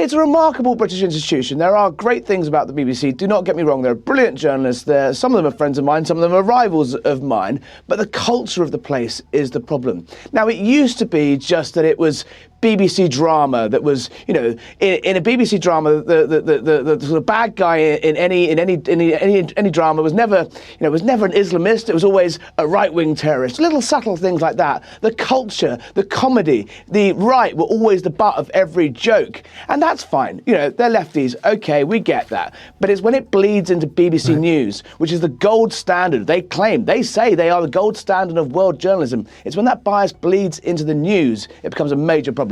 It's a remarkable British institution. There are great things about the BBC. Do not get me wrong. There are brilliant journalists there. Some of them are friends of mine. Some of them are rivals of mine. But the culture of the place is the problem. Now, it used to be just that it was BBC drama that was, in a BBC drama, the sort of bad guy in any drama was never, was never an Islamist. It was always a right-wing terrorist. Little subtle things like that. The culture, the comedy, the right were always the butt of every joke, and that's fine. They're lefties. Okay, we get that. But it's when it bleeds into BBC News, which is the gold standard. They say they are the gold standard of world journalism. It's when that bias bleeds into the news, it becomes a major problem.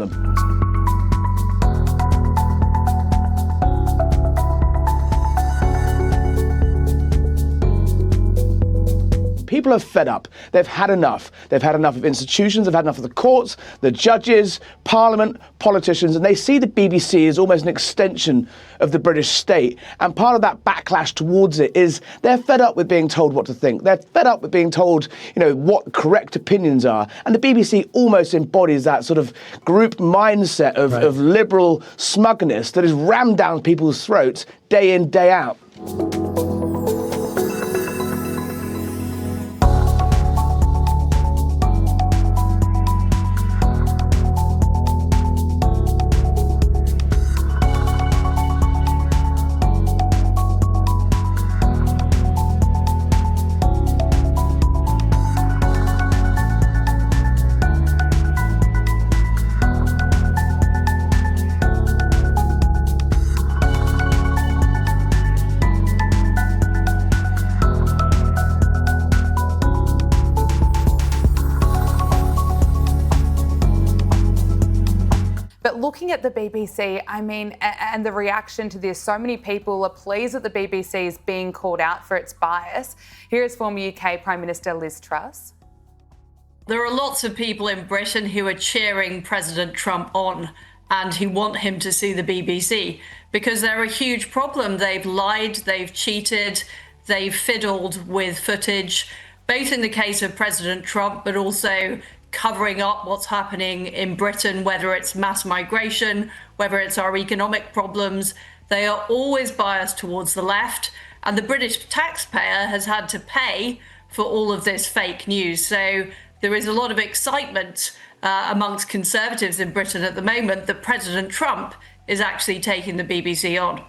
People are fed up. They've had enough. They've had enough of institutions. They've had enough of the courts, the judges, Parliament, politicians, and they see the BBC as almost an extension of the British state. And part of that backlash towards it is they're fed up with being told what to think. They're fed up with being told, what correct opinions are. And the BBC almost embodies that sort of group mindset of liberal smugness that is rammed down people's throats day in, day out. Looking at the BBC, and the reaction to this, so many people are pleased that the BBC is being called out for its bias. Here is former UK Prime Minister Liz Truss. There are lots of people in Britain who are cheering President Trump on and who want him to sue the BBC because they're a huge problem. They've lied, they've cheated, they've fiddled with footage, both in the case of President Trump, but also covering up what's happening in Britain, whether it's mass migration, whether it's our economic problems. They are always biased towards the left, and the British taxpayer has had to pay for all of this fake news. So there is a lot of excitement amongst Conservatives in Britain at the moment that President Trump is actually taking the BBC on.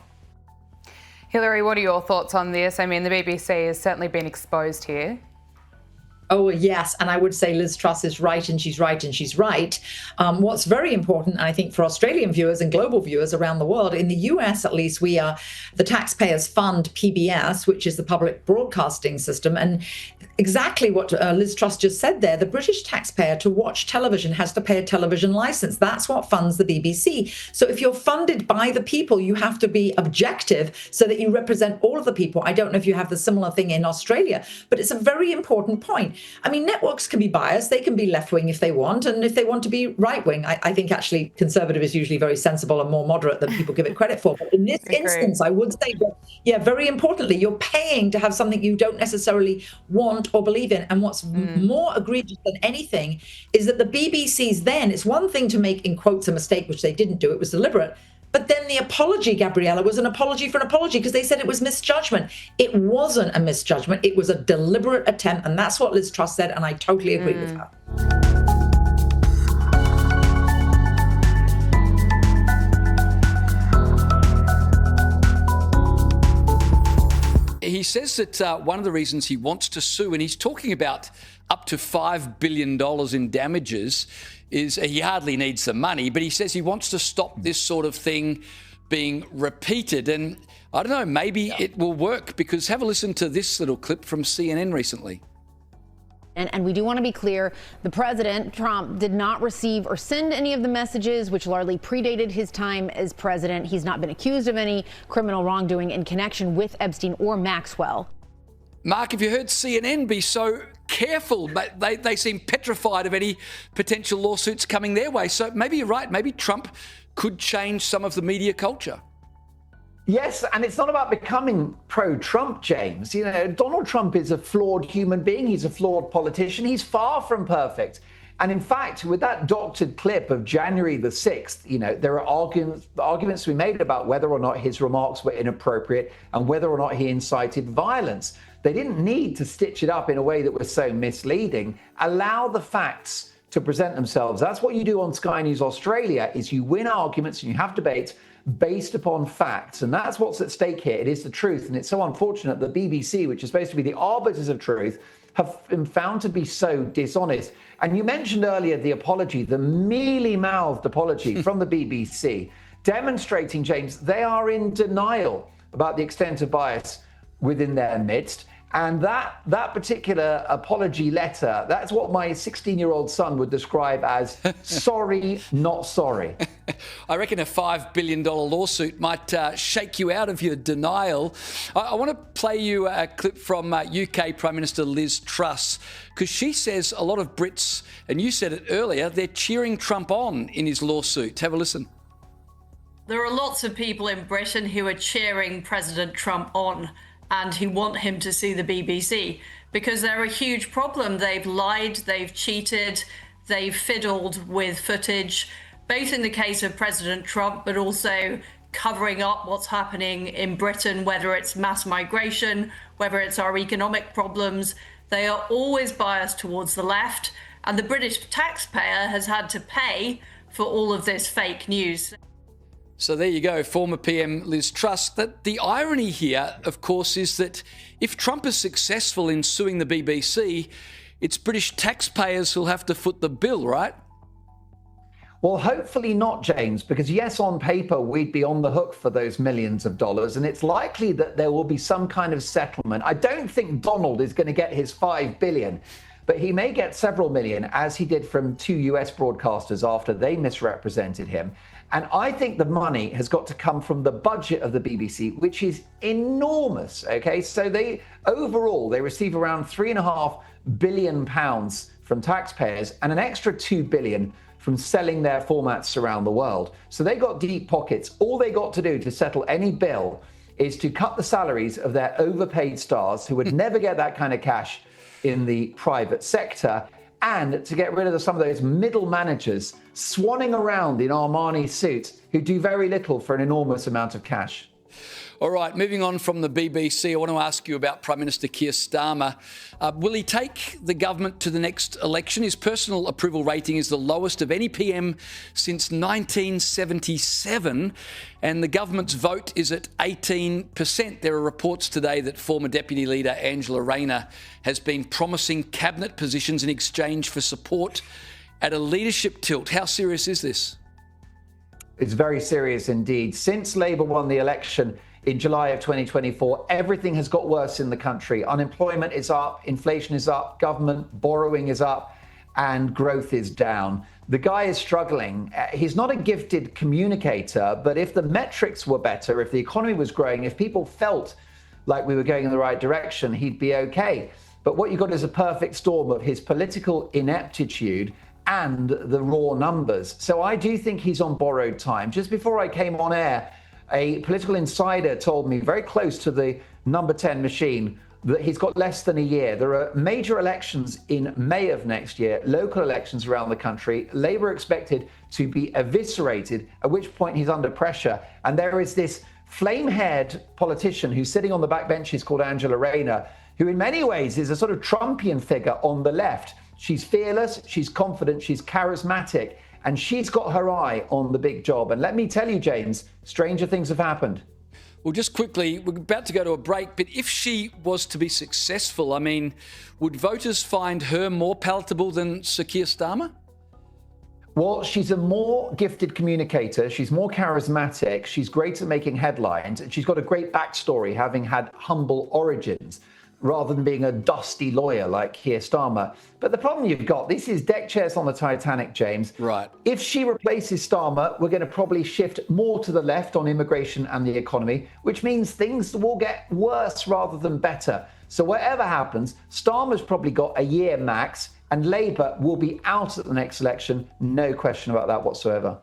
Hilary, what are your thoughts on this? The BBC has certainly been exposed here. Oh, yes. And I would say Liz Truss is right, and she's right, and she's right. What's very important, I think, for Australian viewers and global viewers around the world, in the US at least, the taxpayers fund PBS, which is the public broadcasting system. And exactly what Liz Truss just said there, the British taxpayer to watch television has to pay a television license. That's what funds the BBC. So if you're funded by the people, you have to be objective so that you represent all of the people. I don't know if you have the similar thing in Australia, but it's a very important point. Networks can be biased. They can be left-wing if they want, and if they want to be right-wing. I think actually Conservative is usually very sensible and more moderate than people give it credit for. But in this instance, I would say that, very importantly, you're paying to have something you don't necessarily want or believe in. And what's more egregious than anything is that the BBC's then, it's one thing to make, in quotes, a mistake, which they didn't do. It was deliberate. But then the apology, Gabriella, was an apology for an apology because they said it was misjudgment. It wasn't a misjudgment. It was a deliberate attempt. And that's what Liz Truss said. And I totally agree with her. He says that one of the reasons he wants to sue, and he's talking about up to $5 billion in damages, is he hardly needs the money, but he says he wants to stop this sort of thing being repeated. And I don't know, maybe it will work, because have a listen to this little clip from CNN recently. And we do want to be clear, the president, Trump, did not receive or send any of the messages, which largely predated his time as president. He's not been accused of any criminal wrongdoing in connection with Epstein or Maxwell. Mark, have you heard CNN be so careful? They seem petrified of any potential lawsuits coming their way. So maybe you're right. Maybe Trump could change some of the media culture. Yes, and it's not about becoming pro-Trump, James. Donald Trump is a flawed human being. He's a flawed politician. He's far from perfect. And in fact, with that doctored clip of January the 6th, there are arguments to be made about whether or not his remarks were inappropriate and whether or not he incited violence. They didn't need to stitch it up in a way that was so misleading. Allow the facts to present themselves. That's what you do on Sky News Australia, is you win arguments and you have debates based upon facts. And that's what's at stake here. It is the truth. And it's so unfortunate that the BBC, which is supposed to be the arbiters of truth, have been found to be so dishonest. And you mentioned earlier the apology, the mealy-mouthed apology from the BBC, demonstrating, James, they are in denial about the extent of bias within their midst. And that particular apology letter, that's what my 16-year-old son would describe as sorry, not sorry. I reckon a $5 billion lawsuit might shake you out of your denial. I want to play you a clip from UK Prime Minister Liz Truss, because she says a lot of Brits, and you said it earlier, they're cheering Trump on in his lawsuit. Have a listen. There are lots of people in Britain who are cheering President Trump on and who want him to sue the BBC because they're a huge problem. They've lied, they've cheated, they've fiddled with footage, both in the case of President Trump, but also covering up what's happening in Britain, whether it's mass migration, whether it's our economic problems. They are always biased towards the left, and the British taxpayer has had to pay for all of this fake news. So there you go, former PM Liz Truss. That the irony here, of course, is that if Trump is successful in suing the BBC, it's British taxpayers who'll have to foot the bill, right? Well, hopefully not, James, because yes, on paper, we'd be on the hook for those millions of dollars, and it's likely that there will be some kind of settlement. I don't think Donald is going to get his $5 billion, but he may get several million, as he did from 2 US broadcasters after they misrepresented him. And I think the money has got to come from the budget of the BBC, which is enormous. Okay, so they receive around £3.5 billion from taxpayers and an extra $2 billion from selling their formats around the world. So they got deep pockets. All they got to do to settle any bill is to cut the salaries of their overpaid stars who would never get that kind of cash in the private sector, and to get rid of some of those middle managers swanning around in Armani suits who do very little for an enormous amount of cash. All right, moving on from the BBC, I want to ask you about Prime Minister Keir Starmer. Will he take the government to the next election? His personal approval rating is the lowest of any PM since 1977, and the government's vote is at 18%. There are reports today that former Deputy Leader Angela Rayner has been promising cabinet positions in exchange for support at a leadership tilt. How serious is this? It's very serious indeed. Since Labour won the election in July of 2024, everything has got worse in the country. Unemployment is up, inflation is up, government borrowing is up, and growth is down. The guy is struggling. He's not a gifted communicator, but if the metrics were better, if the economy was growing, if people felt like we were going in the right direction, he'd be okay. But what you got is a perfect storm of his political ineptitude and the raw numbers. So I do think he's on borrowed time. Just before I came on air, a political insider told me, very close to the number 10 machine, that he's got less than a year. There are major elections in May of next year, local elections around the country. Labour expected to be eviscerated, at which point he's under pressure. And there is this flame-haired politician who's sitting on the back benches called Angela Rayner, who in many ways is a sort of Trumpian figure on the left. She's fearless, she's confident, she's charismatic, and she's got her eye on the big job. And let me tell you, James, stranger things have happened. Well, just quickly, we're about to go to a break, but if she was to be successful, I mean, would voters find her more palatable than Sir Keir Starmer? Well, she's a more gifted communicator. She's more charismatic. She's great at making headlines. She's got a great backstory, having had humble origins, rather than being a dusty lawyer like Keir Starmer. But the problem you've got, this is deck chairs on the Titanic, James. Right. If she replaces Starmer, we're going to probably shift more to the left on immigration and the economy, which means things will get worse rather than better. So whatever happens, Starmer's probably got a year max, and Labour will be out at the next election. No question about that whatsoever.